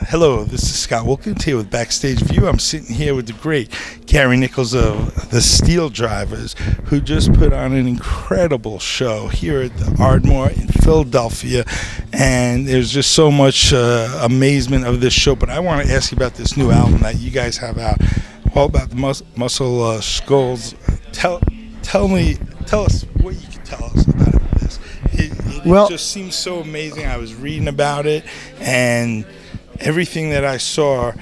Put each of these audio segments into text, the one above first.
Hello, this is Scott Wilkins here with Backstage View. I'm sitting here with the great Gary Nichols of the Steel Drivers, who just put on an incredible show here at the Ardmore in Philadelphia. And there's just so much amazement of this show. But I want to ask you about this new album that you guys have out, all about the Muscle Skulls. Tell us what you can tell us about this. It just seems so amazing. I was reading about it, and everything that I saw,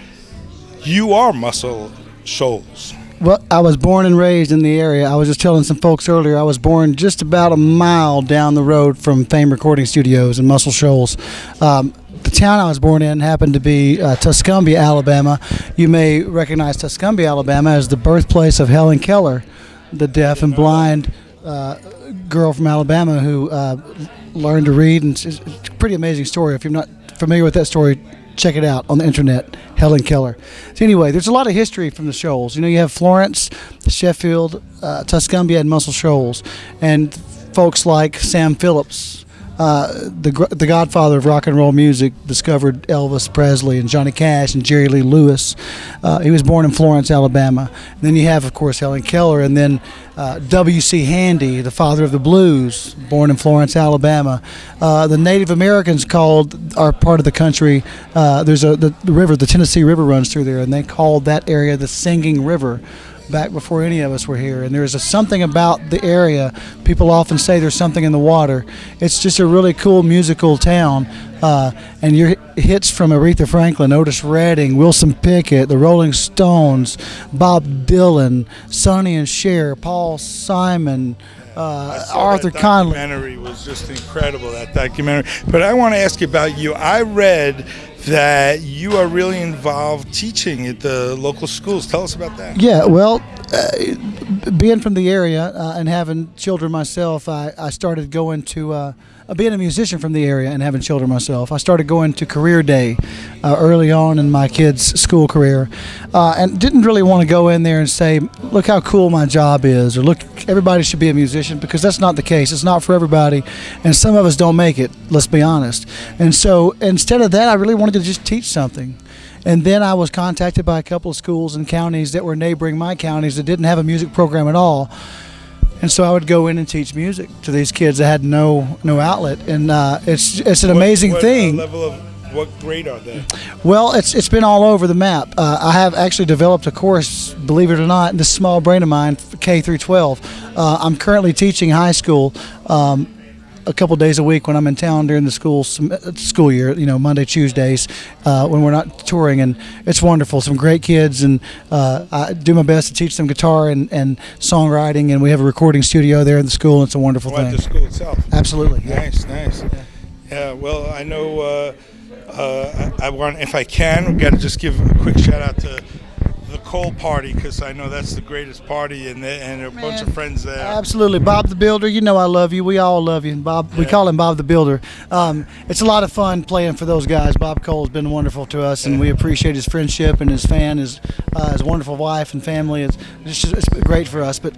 you are Muscle Shoals. Well, I was born and raised in the area. I was just telling some folks earlier, I was born just about a mile down the road from Fame Recording Studios in Muscle Shoals. The town I was born in happened to be Tuscumbia, Alabama. You may recognize Tuscumbia, Alabama as the birthplace of Helen Keller, the deaf and blind girl from Alabama who learned to read. And it's a pretty amazing story. If you're not familiar with that story, check it out on the internet, Helen Keller. So anyway, there's a lot of history from the Shoals. You know, you have Florence, Sheffield, Tuscumbia, and Muscle Shoals. And folks like Sam Phillips, the godfather of rock and roll music, discovered Elvis Presley and Johnny Cash and Jerry Lee Lewis. He was born in Florence, Alabama. And then you have, of course, Helen Keller, and then W.C. Handy, the father of the blues, born in Florence, Alabama. The Native Americans are part of the country. There's the river, the Tennessee River runs through there, and they called that area the Singing River back before any of us were here. And there's something about the area. People often say there's something in the water. It's just a really cool musical town. And your hits from Aretha Franklin, Otis Redding, Wilson Pickett, the Rolling Stones, Bob Dylan, Sonny and Cher, Paul Simon, Arthur Conley. That documentary was just incredible, that documentary. But I want to ask you about you. I read that you are really involved teaching at the local schools. Tell us about that. Yeah, well, being from the area and having children myself, I started going to, being a musician from the area and having children myself, I started going to Career Day early on in my kids' school career, and didn't really want to go in there and say, look how cool my job is, or look, everybody should be a musician, because that's not the case. It's not for everybody, and some of us don't make it, let's be honest. And so instead of that, I really wanted to just teach something. And then I was contacted by a couple of schools and counties that were neighboring my counties that didn't have a music program at all. And so I would go in and teach music to these kids that had no outlet. And it's an amazing thing. What grade are they? Well, it's been all over the map. I have actually developed a course, believe it or not, in this small brain of mine, K through 12. I'm currently teaching high school a couple days a week when I'm in town during the school year, you know, Monday, Tuesdays, when we're not touring, and it's wonderful. Some great kids, and I do my best to teach them guitar and songwriting, and we have a recording studio there in the school, and it's a wonderful thing. At the school itself? Absolutely. Nice, nice. Yeah, well, I know I want, if I can, we've got to just give a quick shout out to the Cole Party, because I know that's the greatest party, and there are a bunch of friends there. Absolutely. Bob the Builder, you know I love you. We all love you. Bob, yeah. We call him Bob the Builder. It's a lot of fun playing for those guys. Bob Cole's been wonderful to us, and we appreciate his friendship and his his wonderful wife and family. It's great for us. But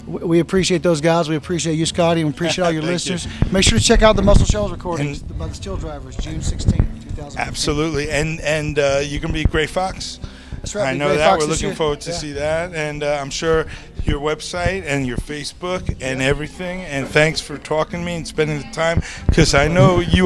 we appreciate those guys. We appreciate you, Scotty, and we appreciate all your listeners. Make sure to check out the Muscle Shoals recordings by the Steel Drivers, June 16th, 2015. Absolutely. And you can be Gray Fox. That's right. I know that. We're looking forward to see that. And I'm sure your website and your Facebook and everything. And thanks for talking to me and spending the time, because I know you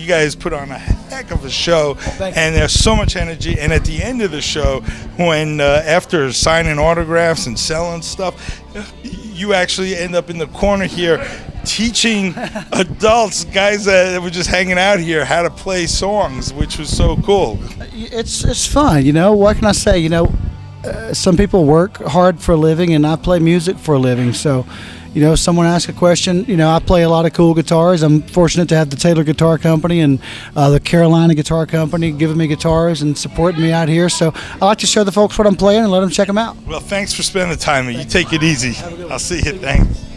guys put on a heck of a show, and there's so much energy. And at the end of the show, when after signing autographs and selling stuff, you actually end up in the corner here teaching adults, guys that were just hanging out here, how to play songs, which was so cool. It's fun, you know. What can I say? You know, some people work hard for a living, and I play music for a living. So, you know, someone asks a question. You know, I play a lot of cool guitars. I'm fortunate to have the Taylor Guitar Company and the Carolina Guitar Company giving me guitars and supporting me out here. So I like to show the folks what I'm playing and let them check them out. Well, thanks for spending the time. You take it easy. I'll see you. Thanks.